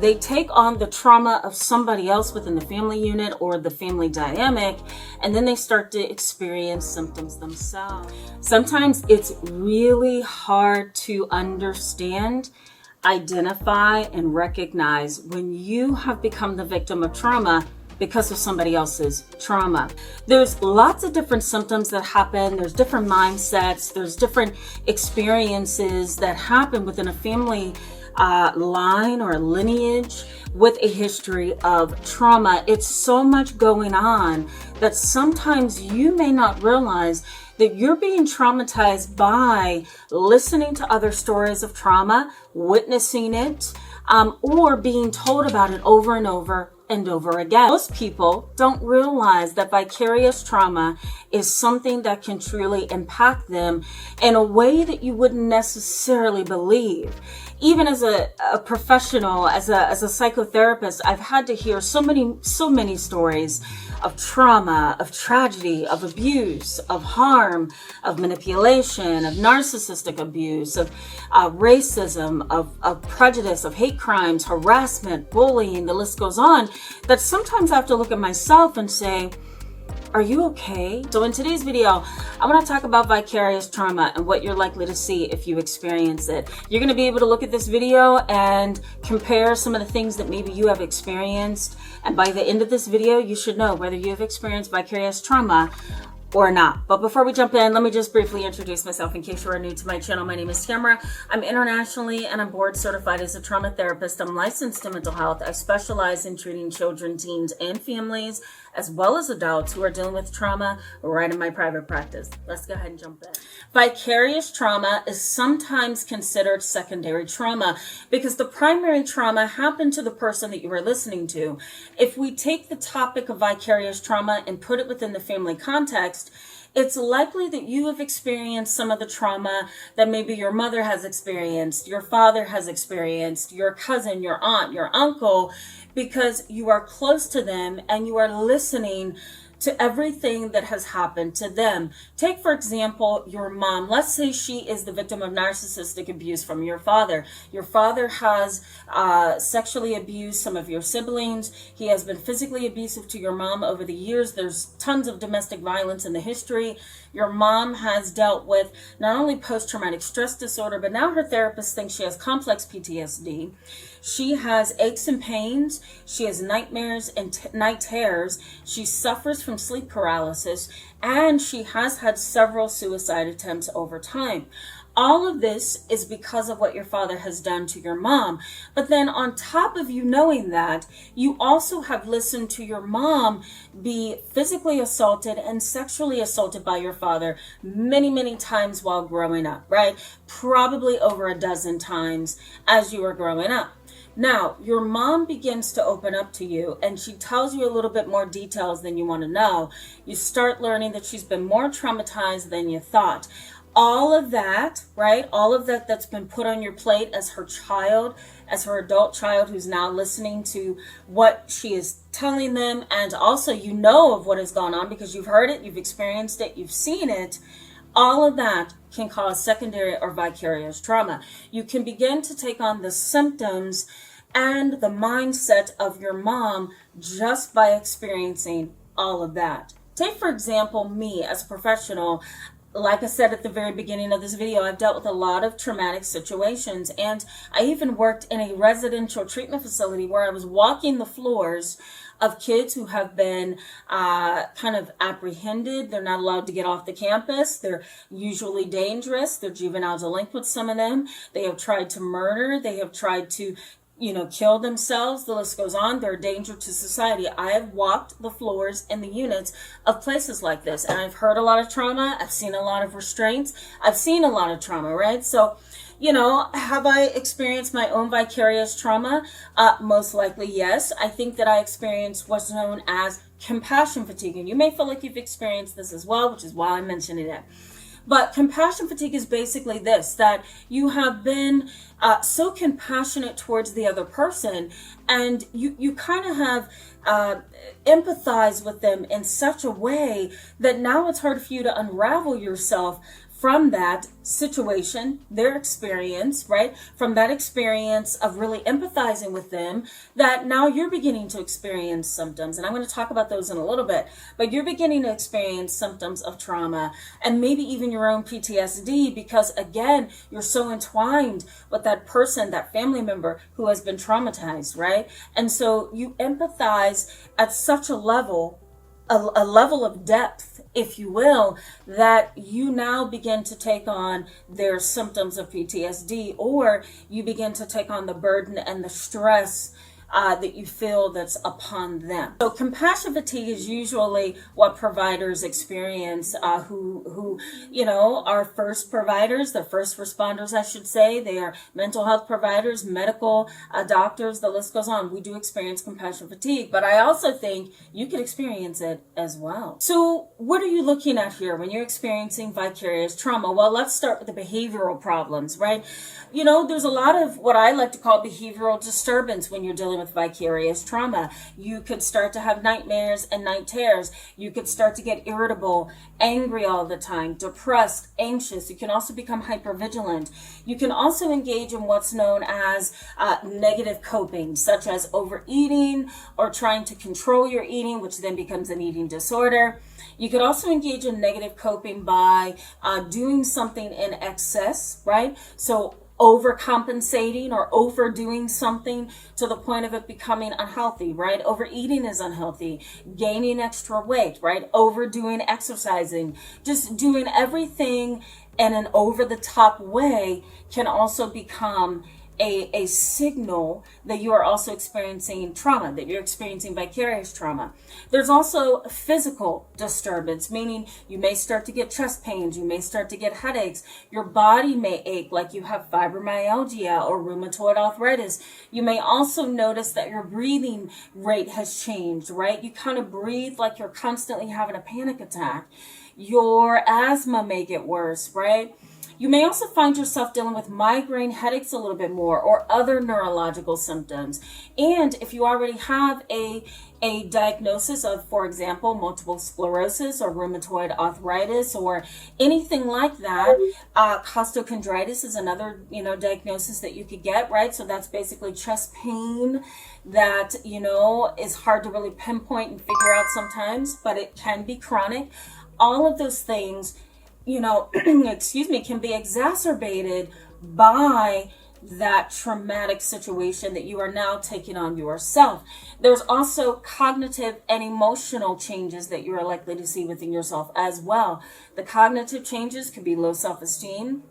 they take on the trauma of somebody else within the family unit or the family dynamic, and then they start to experience symptoms themselves. Sometimes it's really hard to understand, identify, and recognize when you have become the victim of trauma because of somebody else's trauma. There's lots of different symptoms that happen. There's different mindsets. There's different experiences that happen within a family line or lineage with a history of trauma. It's so much going on that sometimes you may not realize that you're being traumatized by listening to other stories of trauma, witnessing it, or being told about it over and over and over again. Most people don't realize that vicarious trauma is something that can truly impact them in a way that you wouldn't necessarily believe. Even as a professional, as a psychotherapist, I've had to hear so many stories of trauma, of tragedy, of abuse, of harm, of manipulation, of narcissistic abuse, of racism, of prejudice, of hate crimes, harassment, bullying, the list goes on, that sometimes I have to look at myself and say, are you okay? So in today's video, I want to talk about vicarious trauma and what you're likely to see if you experience it. You're going to be able to look at this video and compare some of the things that maybe you have experienced. And by the end of this video, you should know whether you have experienced vicarious trauma or not. But before we jump in, let me just briefly introduce myself in case you are new to my channel. My name is Tamara. I'm internationally and I'm board certified as a trauma therapist. I'm licensed in mental health. I specialize in treating children, teens, and families, as well as adults who are dealing with trauma right in my private practice. Let's go ahead and jump in. Vicarious trauma is sometimes considered secondary trauma because the primary trauma happened to the person that you were listening to. If we take the topic of vicarious trauma and put it within the family context, it's likely that you have experienced some of the trauma that maybe your mother has experienced, your father has experienced, your cousin, your aunt, your uncle, because you are close to them and you are listening to everything that has happened to them. Take, for example, your mom. Let's say she is the victim of narcissistic abuse from your father. Your father has sexually abused some of your siblings. He has been physically abusive to your mom over the years. There's tons of domestic violence in the history. Your mom has dealt with not only post-traumatic stress disorder, but now her therapist thinks she has complex PTSD. She has aches and pains. She has nightmares and night terrors. She suffers from sleep paralysis, and she has had several suicide attempts over time. All of this is because of what your father has done to your mom. But then on top of you knowing that, you also have listened to your mom be physically assaulted and sexually assaulted by your father many times while growing up, right? Probably over a dozen times as you were growing up. Now, your mom begins to open up to you and she tells you a little bit more details than you want to know. You start learning that she's been more traumatized than you thought. All of that, right? All of that that's been put on your plate as her child, as her adult child who's now listening to what she is telling them. And also you know of what has gone on because you've heard it, you've experienced it, you've seen it. All of that can cause secondary or vicarious trauma. You can begin to take on the symptoms and the mindset of your mom just by experiencing all of that. Take, for example, me as a professional. Like I said at the very beginning of this video, I've dealt with a lot of traumatic situations, and I even worked in a residential treatment facility where I was walking the floors of kids who have been kind of apprehended. They're not allowed to get off the campus. They're usually dangerous. They're juvenile delinquents, some of them. They have tried to murder. They have tried to kill themselves. The list goes on. They're a danger to society. I have walked the floors in the units of places like this, and I've heard a lot of trauma. I've seen a lot of restraints. I've seen a lot of trauma, right? So, have I experienced my own vicarious trauma? Most likely, yes. I think that I experienced what's known as compassion fatigue, and you may feel like you've experienced this as well, which is why I'm mentioning it. But compassion fatigue is basically this, that you have been so compassionate towards the other person, and you kind of have empathized with them in such a way that now it's hard for you to unravel yourself from that situation, their experience, right? From that experience of really empathizing with them, that now you're beginning to experience symptoms. And I'm going to talk about those in a little bit, but you're beginning to experience symptoms of trauma and maybe even your own PTSD, because again, you're so entwined with that person, that family member who has been traumatized, right? And so you empathize at such a level of depth, if you will, that you now begin to take on their symptoms of PTSD, or you begin to take on the burden and the stress that you feel that's upon them. So compassion fatigue is usually what providers experience who are first providers, the first responders, I should say. They are mental health providers, medical doctors, the list goes on. We do experience compassion fatigue, but I also think you could experience it as well. So what are you looking at here when you're experiencing vicarious trauma? Well, let's start with the behavioral problems, right? There's a lot of what I like to call behavioral disturbance when you're dealing with vicarious trauma. You could start to have nightmares and night terrors. You could start to get irritable, angry all the time, depressed, anxious. You can also become hypervigilant. You can also engage in what's known as negative coping, such as overeating or trying to control your eating, which then becomes an eating disorder. You could also engage in negative coping by doing something in excess, right? So overcompensating or overdoing something to the point of it becoming unhealthy, right? Overeating is unhealthy. Gaining extra weight, right? Overdoing exercising. Just doing everything in an over-the-top way can also become a signal that you are also experiencing trauma, that you're experiencing vicarious trauma. There's also physical disturbance, meaning you may start to get chest pains, you may start to get headaches, your body may ache like you have fibromyalgia or rheumatoid arthritis. You may also notice that your breathing rate has changed, right? You kind of breathe like you're constantly having a panic attack. Your asthma may get worse, right? You may also find yourself dealing with migraine headaches a little bit more, or other neurological symptoms. And if you already have a diagnosis of, for example, multiple sclerosis or rheumatoid arthritis or anything like that, costochondritis is another, diagnosis that you could get, right? So that's basically chest pain that, is hard to really pinpoint and figure out sometimes, but it can be chronic. All of those things can be exacerbated by that traumatic situation that you are now taking on yourself. There's also cognitive and emotional changes that you are likely to see within yourself as well. The cognitive changes could be low self-esteem,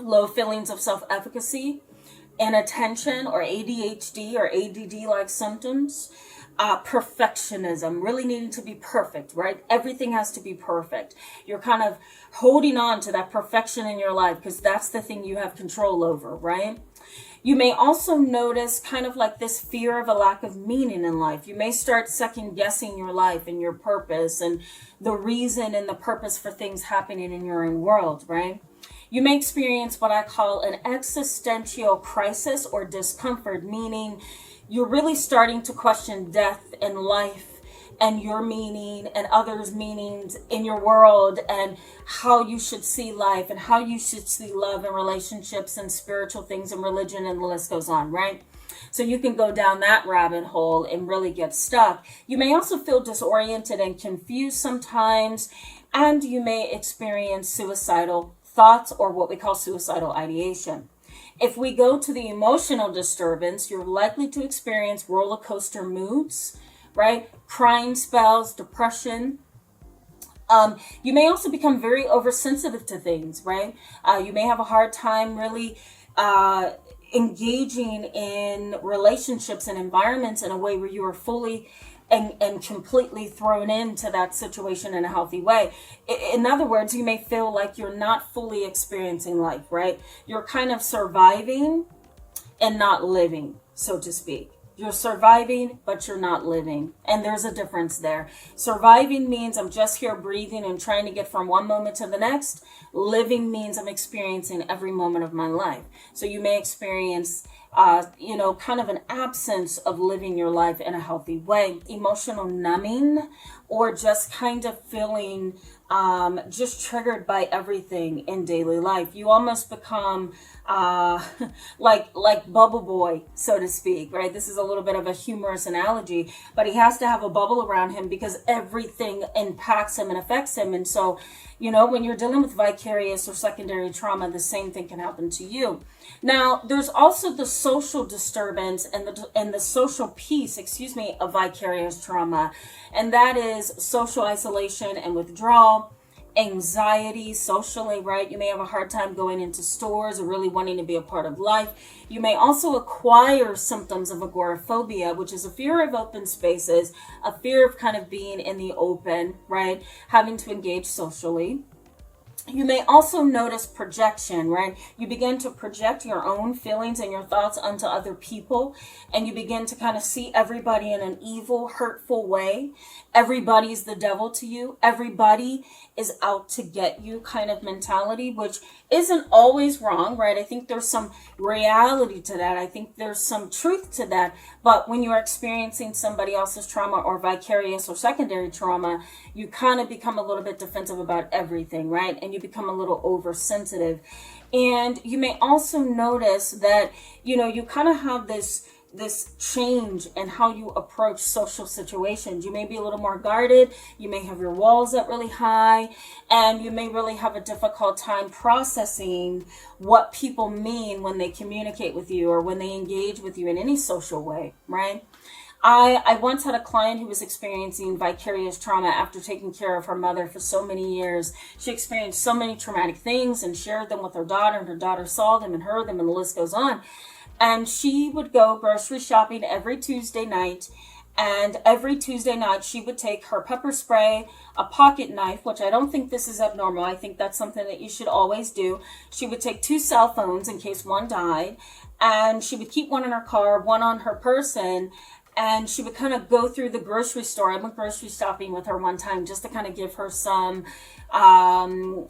low feelings of self-efficacy, inattention or ADHD or ADD-like symptoms. Perfectionism, really needing to be perfect, right? Everything has to be perfect. You're kind of holding on to that perfection in your life because that's the thing you have control over, right? You may also notice kind of like this fear of a lack of meaning in life. You may start second guessing your life and your purpose and the reason and the purpose for things happening in your own world, right? You may experience what I call an existential crisis or discomfort, meaning you're really starting to question death and life and your meaning and others' meanings in your world and how you should see life and how you should see love and relationships and spiritual things and religion, and the list goes on, right? So you can go down that rabbit hole and really get stuck. You may also feel disoriented and confused sometimes, and you may experience suicidal thoughts or what we call suicidal ideation. If we go to the emotional disturbance, you're likely to experience roller coaster moods, right? Crying spells, depression. You may also become very oversensitive to things, right? You may have a hard time really engaging in relationships and environments in a way where you are fully and completely thrown into that situation in a healthy way. In other words, you may feel like you're not fully experiencing life, right? You're kind of surviving and not living, so to speak. You're surviving, but you're not living. And there's a difference there. Surviving means I'm just here breathing and trying to get from one moment to the next. Living means I'm experiencing every moment of my life. So you may experience kind of an absence of living your life in a healthy way. Emotional numbing, or just kind of feeling just triggered by everything in daily life. You almost become like Bubble Boy, so to speak, right? This is a little bit of a humorous analogy, but he has to have a bubble around him because everything impacts him and affects him. And so, you know, when you're dealing with vicarious or secondary trauma, the same thing can happen to you. Now, there's also the social disturbance and the social piece, of vicarious trauma, and that is social isolation and withdrawal, anxiety socially, right? You may have a hard time going into stores or really wanting to be a part of life. You may also acquire symptoms of agoraphobia, which is a fear of open spaces, a fear of kind of being in the open, right? Having to engage socially. You may also notice projection, right? You begin to project your own feelings and your thoughts onto other people, and you begin to kind of see everybody in an evil, hurtful way. Everybody's the devil to you. Everybody is out to get you kind of mentality, which isn't always wrong, right? I think there's some reality to that. I think there's some truth to that. But when you're experiencing somebody else's trauma or vicarious or secondary trauma, you kind of become a little bit defensive about everything, right? And you become a little oversensitive. And you may also notice that, you know, you kind of have this change in how you approach social situations. You may be a little more guarded. You may have your walls up really high, and you may really have a difficult time processing what people mean when they communicate with you or when they engage with you in any social way, right? I once had a client who was experiencing vicarious trauma after taking care of her mother for so many years. She experienced so many traumatic things and shared them with her daughter, and her daughter saw them and heard them, and the list goes on. And she would go grocery shopping every Tuesday night. And every Tuesday night, she would take her pepper spray, a pocket knife, which I don't think this is abnormal. I think that's something that you should always do. She would take 2 cell phones in case one died. And she would keep one in her car, one on her person. And she would kind of go through the grocery store. I went grocery shopping with her one time just to kind of give her some, not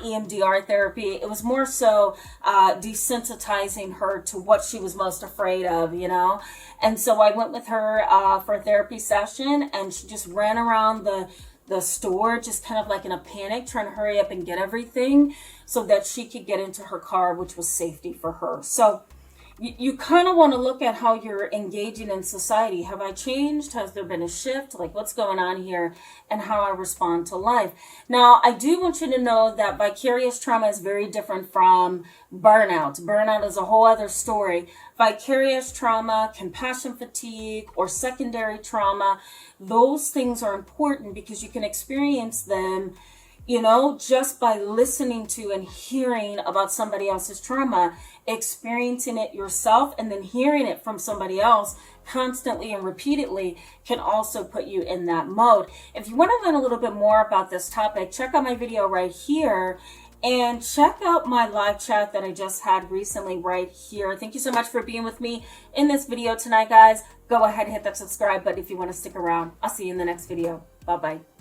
EMDR therapy. It was more so desensitizing her to what she was most afraid of, you know. And so I went with her for a therapy session, and she just ran around the store just kind of like in a panic, trying to hurry up and get everything so that she could get into her car, which was safety for her. So you kind of want to look at how you're engaging in society. Have I changed? Has there been a shift? Like, what's going on here, and how I respond to life? Now, I do want you to know that vicarious trauma is very different from burnout. Burnout is a whole other story. Vicarious trauma, compassion fatigue, or secondary trauma, those things are important because you can experience them, you know, just by listening to and hearing about somebody else's trauma, experiencing it yourself, and then hearing it from somebody else constantly and repeatedly can also put you in that mode. If you want to learn a little bit more about this topic, check out my video right here, and check out my live chat that I just had recently right here. Thank you so much for being with me in this video tonight, guys. Go ahead and hit that subscribe button if you want to stick around. I'll see you in the next video. Bye-bye.